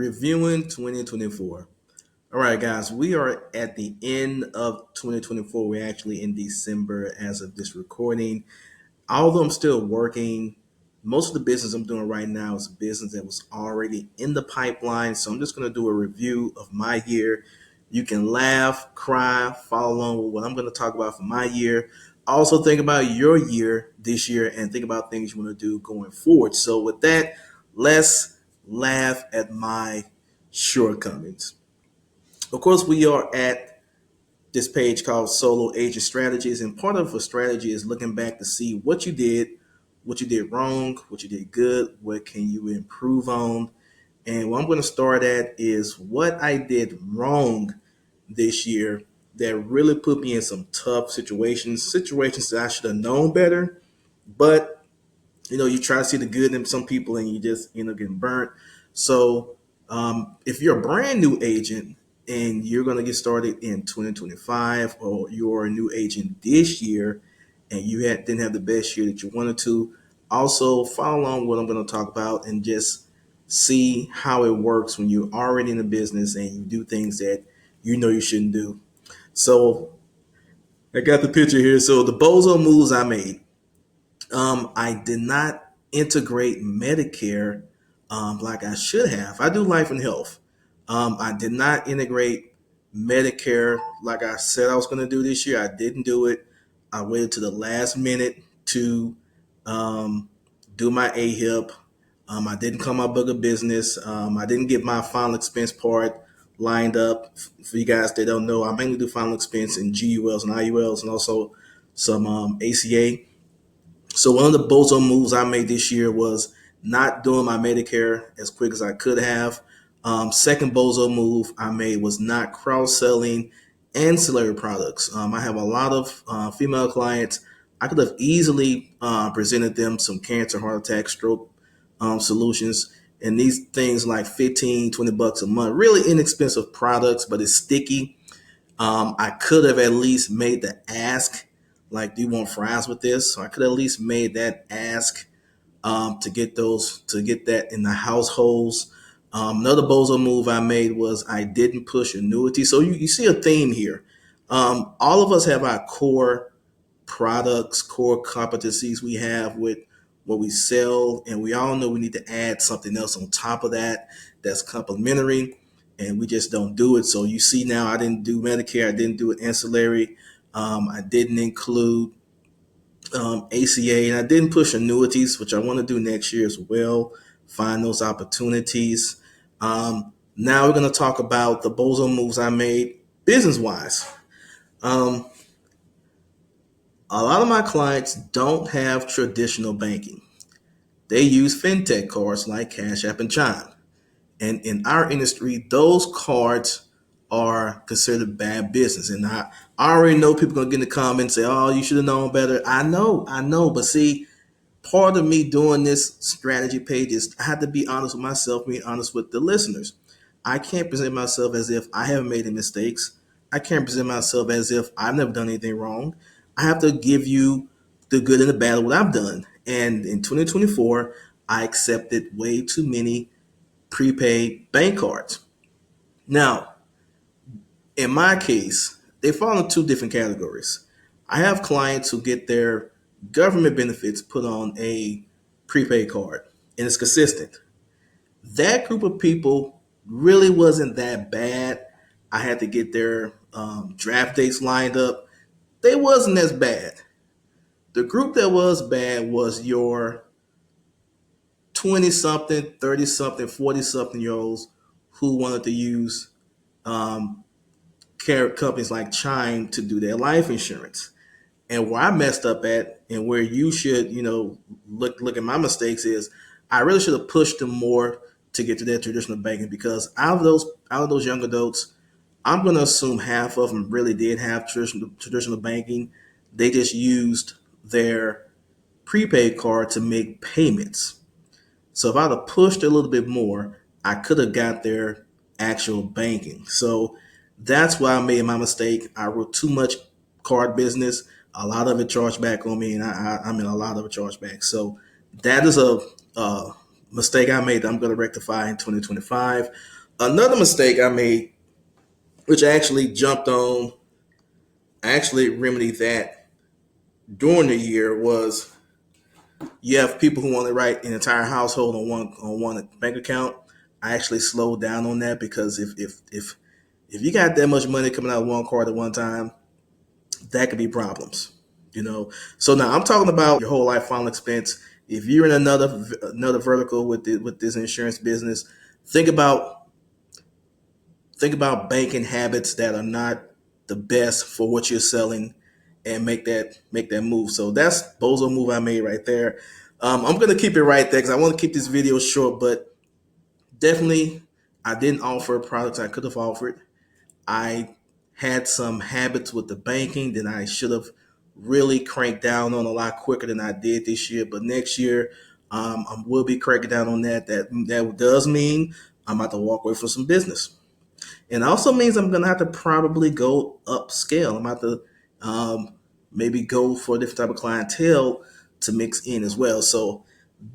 reviewing 2024. All right, guys, we are at the end of 2024. We're actually in December as of this recording. Although I'm still working, most of the business I'm doing right now is a business that was already in the pipeline. So I'm just going to do a review of my year. You can laugh, cry, follow along with what I'm going to talk about for my year. Also, think about your year this year and think about things you want to do going forward. So, with that, let's laugh at my shortcomings. Of course, we are at this page called Solo Agent Strategies, and part of a strategy is looking back to see what you did wrong, what you did good, what can you improve on. And what I'm going to start at is what I did wrong this year that really put me in some tough situations that I should have known better. But you try to see the good in some people and you just end up getting burnt. So if you're a brand new agent and you're going to get started in 2025, or you're a new agent this year and didn't have the best year that you wanted to, also follow along what I'm going to talk about and just see how it works when you're already in the business and you do things that you shouldn't do. So I got the picture here. So the bozo moves I made. I did not integrate Medicare like I should have. I do life and health. I did not integrate Medicare like I said I was going to do this year. I didn't do it. I waited to the last minute to um, do my AHIP. I didn't call my book of business. I didn't get my final expense part lined up. For you guys that don't know, I mainly do final expense in GULs and IULs and also some ACA. So one of the bozo moves I made this year was not doing my Medicare as quick as I could have. Second bozo move I made was not cross selling ancillary products. I have a lot of female clients. I could have easily presented them some cancer, heart attack, stroke solutions. And these things like 15, $20 a month, really inexpensive products, but it's sticky. I could have at least made the ask, like, do you want fries with this? So I could have at least made that ask to get that in the households. Another bozo move I made was I didn't push annuity. So you see a theme here. All of us have our core products, core competencies we have with what we sell, and we all know we need to add something else on top of that that's complementary, and we just don't do it. So you see now, I didn't do Medicare, I didn't do it ancillary, I didn't include ACA, and I didn't push annuities, which I want to do next year as well. Find those opportunities. Now we're going to talk about the bozo moves I made business wise. Um, a lot of my clients don't have traditional banking. They use fintech cards like Cash App and Chime. And in our industry, those cards are considered bad business. And I already know people are going to get in the comments and say, oh, you should have known better. I know. But see, part of me doing this strategy page is I have to be honest with myself, be honest with the listeners. I can't present myself as if I haven't made any mistakes. I can't present myself as if I've never done anything wrong. I have to give you the good and the bad of what I've done. And in 2024, I accepted way too many prepaid bank cards. Now, in my case, they fall into two different categories. I have clients who get their government benefits put on a prepaid card and it's consistent. That group of people really wasn't that bad. I had to get their draft dates lined up. They wasn't as bad. The group that was bad was your 20 something, 30 something, 40 something year olds who wanted to use um, companies like Chime to do their life insurance. And where I messed up at, and where you should, look at my mistakes is, I really should have pushed them more to get to their traditional banking, because out of those young adults, I'm going to assume half of them really did have traditional banking. They just used their prepaid card to make payments. So if I'd have pushed a little bit more, I could have got their actual banking. So that's why I made my mistake. I wrote too much card business. A lot of it charged back on me, and I mean a lot of it charged back. So that is a mistake I made that I'm going to rectify in 2025. Another mistake I made, which I actually jumped on, I actually remedied that during the year, was you have people who want to write an entire household on one bank account. I actually slowed down on that because if you got that much money coming out of one card at one time, that could be problems. You know. So now I'm talking about your whole life final expense. If you're in another vertical with this insurance business, think about think about banking habits that are not the best for what you're selling, and make that move. So that's bozo move I made right there. I'm gonna keep it right there because I want to keep this video short, but definitely I didn't offer products I could have offered. I had some habits with the banking that I should have really cranked down on a lot quicker than I did this year. But next year, I will be cranking down on that. That does mean I'm about to walk away from some business. And also means I'm gonna have to probably go upscale. I'm about to maybe go for a different type of clientele to mix in as well. So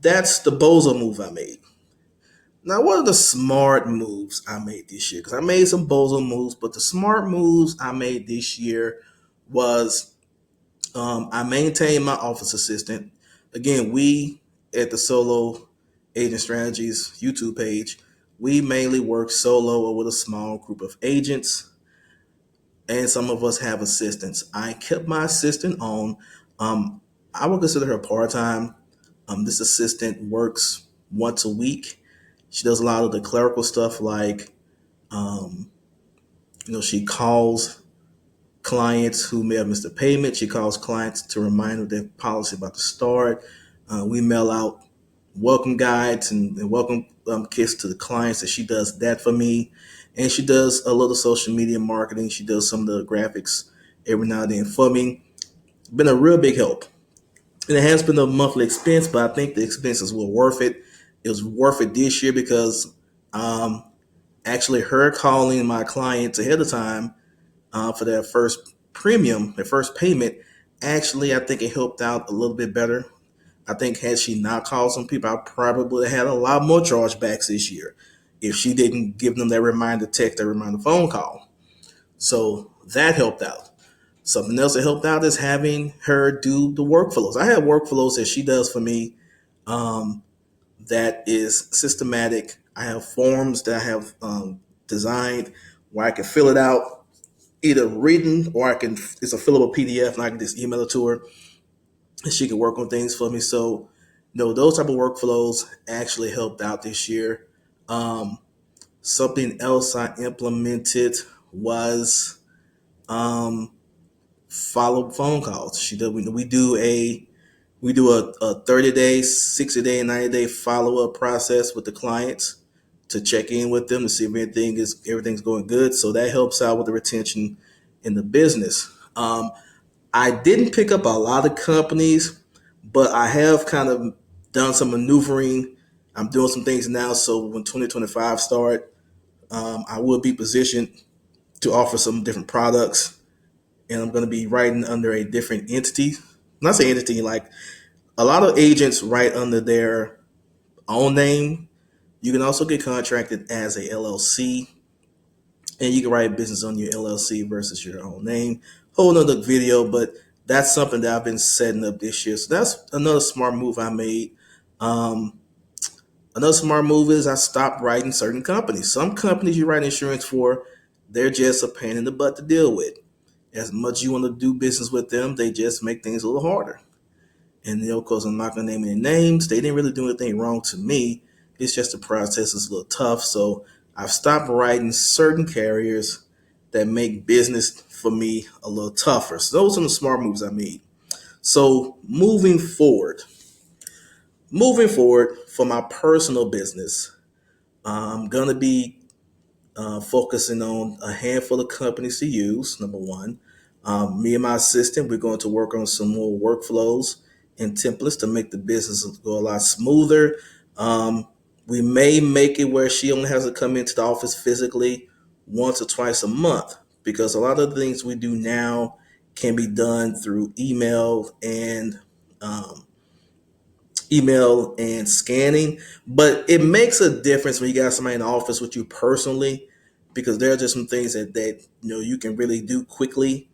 that's the bozo move I made. Now, what are the smart moves I made this year? Because I made some bozo moves, but the smart moves I made this year was I maintained my office assistant. Again, we at the Solo Agent Strategies YouTube page, we mainly work solo or with a small group of agents, and some of us have assistants. I kept my assistant on. Um, I would consider her part time. This assistant works once a week. She does a lot of the clerical stuff, like um, she calls clients who may have missed a payment. She calls clients to remind them their policy about to start. We mail out welcome guides and welcome kits to the clients, and she does that for me. And she does a little social media marketing. She does some of the graphics every now and then for me. Been a real big help. And it has been a monthly expense, but I think the expenses were worth it. It was worth it this year because um, actually her calling my clients ahead of time for their first premium, their first payment, actually, I think it helped out a little bit better. I think had she not called some people, I probably had a lot more chargebacks this year if she didn't give them that reminder text, that reminder phone call. So that helped out. Something else that helped out is having her do the workflows. I have workflows that she does for me um, that is systematic. I have forms that I have designed where I can fill it out either written or it's a fillable PDF and I can just email it to her and she can work on things for me. So, those type of workflows actually helped out this year. Um, Something else I implemented was um, follow phone calls. We do a 30-day, 60-day, and 90-day follow up process with the clients to check in with them to see if everything's going good. So that helps out with the retention in the business. I didn't pick up a lot of companies, but I have kind of done some maneuvering. I'm doing some things now, so when 2025 start, I will be positioned to offer some different products, and I'm going to be writing under a different entity. Not say entity, like a lot of agents write under their own name. You can also get contracted as a LLC, and you can write business on your LLC versus your own name. Whole nother video, but that's something that I've been setting up this year. So that's another smart move I made. Um, Another smart move is I stopped writing certain companies. Some companies you write insurance for, they're just a pain in the butt to deal with. As much as you want to do business with them, they just make things a little harder. And of course, I'm not going to name any names. They didn't really do anything wrong to me. It's just the process is a little tough. So I've stopped writing certain carriers that make business for me a little tougher. So those are the smart moves I made. So moving forward for my personal business, I'm going to be focusing on a handful of companies to use. Number one, me and my assistant, we're going to work on some more workflows and templates to make the business go a lot smoother. Um, we may make it where she only has to come into the office physically once or twice a month because a lot of the things we do now can be done through email and um, email and scanning, but it makes a difference when you got somebody in the office with you personally, because there are just some things that you can really do quickly,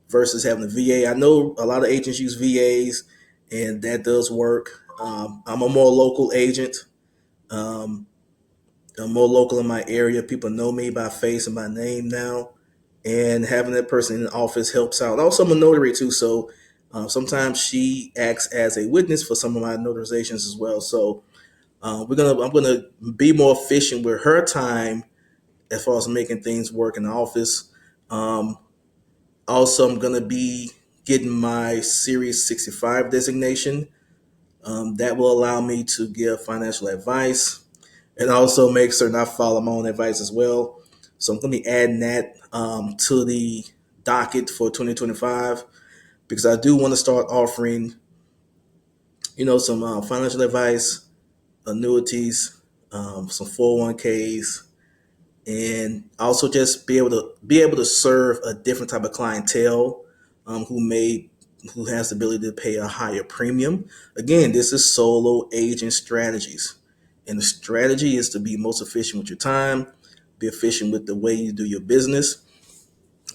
versus having a VA. I know a lot of agents use VAs, and that does work. I'm a more local agent. Um, I'm more local in my area. People know me by face and by name now, and having that person in the office helps out. Also, I'm a notary too, so sometimes she acts as a witness for some of my notarizations as well. So I'm gonna be more efficient with her time as far as making things work in the office. Um, Also, I'm gonna be getting my Series 65 designation. That will allow me to give financial advice and also make certain I follow my own advice as well. So I'm going to be adding that to the docket for 2025, because I do want to start offering, some financial advice, annuities, some 401ks, and also just be able to serve a different type of clientele, who has the ability to pay a higher premium. Again, this is solo agent strategies, and the strategy is to be most efficient with your time, be efficient with the way you do your business.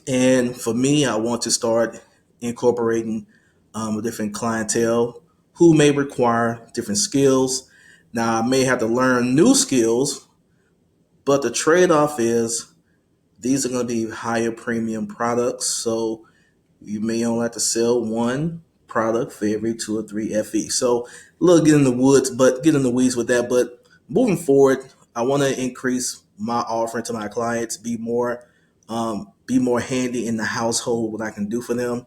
And for me, I want to start incorporating a different clientele who may require different skills. Now, I may have to learn new skills, but the trade off is these are going to be higher premium products. So you may only have to sell one product for every two or three FE. So a little get in the weeds with that. But moving forward, I want to increase my offering to my clients, be more handy in the household, what I can do for them.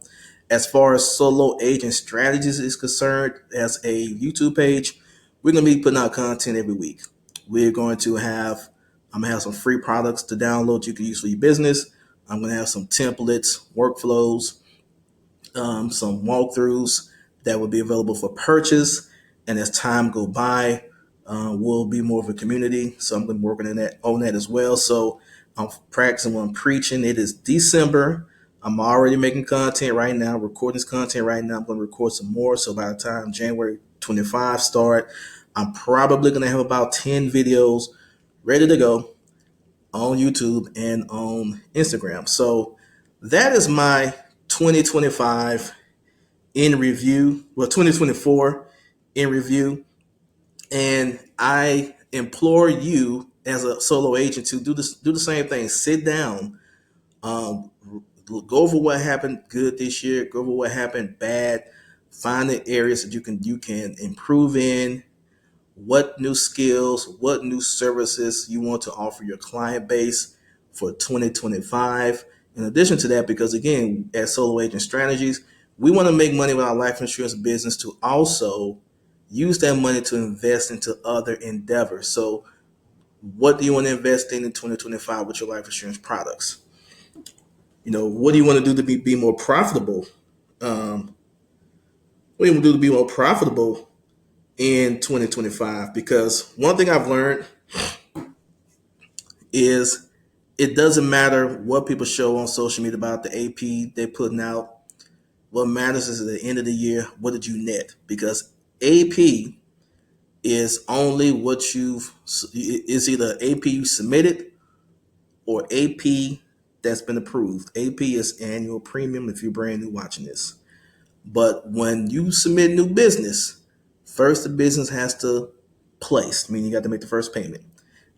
As far as solo agent strategies is concerned, as a YouTube page, we're gonna be putting out content every week. We're going to have I'm gonna have some free products to download you can use for your business. I'm gonna have some templates, workflows, some walkthroughs that will be available for purchase. And as time go by, we'll be more of a community. So I'm going to be working on that as well. So I'm practicing what I'm preaching. It is December. I'm already making content right now, recording this content right now. I'm going to record some more. So by the time January 25 start, I'm probably going to have about 10 videos ready to go on YouTube and on Instagram. So that is my 2025 in review. Well, 2024 in review. And I implore you as a solo agent to do the same thing. Sit down, um, go over what happened good this year, go over what happened bad, find the areas that you can improve in, what new skills, what new services you want to offer your client base for 2025. In addition to that, because again, at Solo Agent Strategies, we want to make money with our life insurance business to also use that money to invest into other endeavors. So, what do you want to invest in 2025 with your life insurance products? What do you want to do to be more profitable? Um, what do you want to do to be more profitable in 2025? Because one thing I've learned is it doesn't matter what people show on social media about the AP they're putting out. What matters is at the end of the year, what did you net? Because AP is only what it's either AP you submitted or AP that's been approved. AP is annual premium if you're brand new watching this. But when you submit new business, first the business has to place, meaning you got to make the first payment.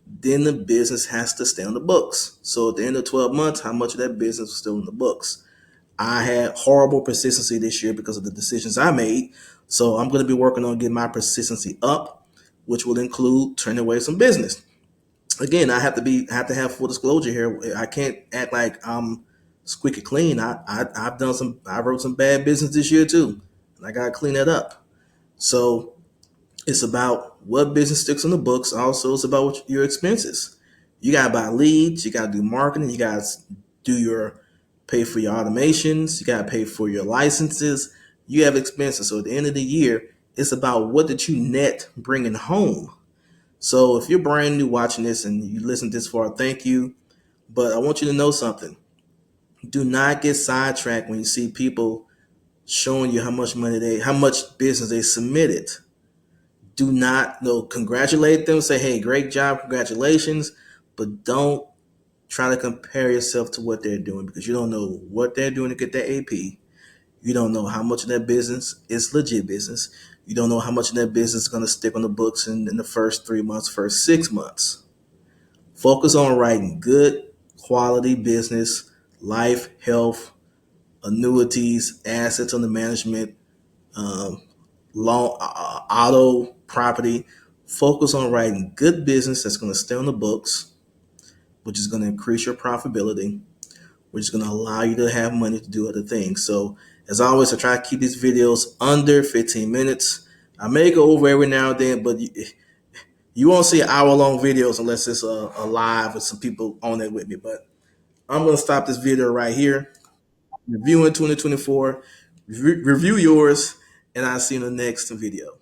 Then the business has to stay on the books. So at the end of 12 months, how much of that business was still in the books? I had horrible persistency this year because of the decisions I made. So I'm going to be working on getting my persistency up, which will include turning away some business. Again, I have to have full disclosure here. I can't act like I'm squeaky clean. I wrote some bad business this year too, and I got to clean that up. So it's about what business sticks on the books. Also, it's about your expenses. You got to buy leads. You got to do marketing. You got to do your pay for your automations. You got to pay for your licenses. You have expenses. So at the end of the year, it's about what did you net bringing home. So if you're brand new watching this and you listen this far, thank you. But I want you to know something. Do not get sidetracked when you see people showing you how much business they submitted. Do not congratulate them, say, hey, great job, congratulations, but don't try to compare yourself to what they're doing, because you don't know what they're doing to get that AP. You don't know how much of that business is legit business. You don't know how much of that business is going to stick on the books in the first 3 months, first 6 months. Focus on writing good quality business, life, health, annuities, assets under management, um, law, auto, property. Focus on writing good business that's going to stay on the books, which is going to increase your profitability, which is going to allow you to have money to do other things. So, as always, I try to keep these videos under 15 minutes. I may go over every now and then, but you won't see hour-long videos unless it's a live with some people on it with me. But I'm going to stop this video right here. Reviewing 2024. Review yours, and I'll see you in the next video.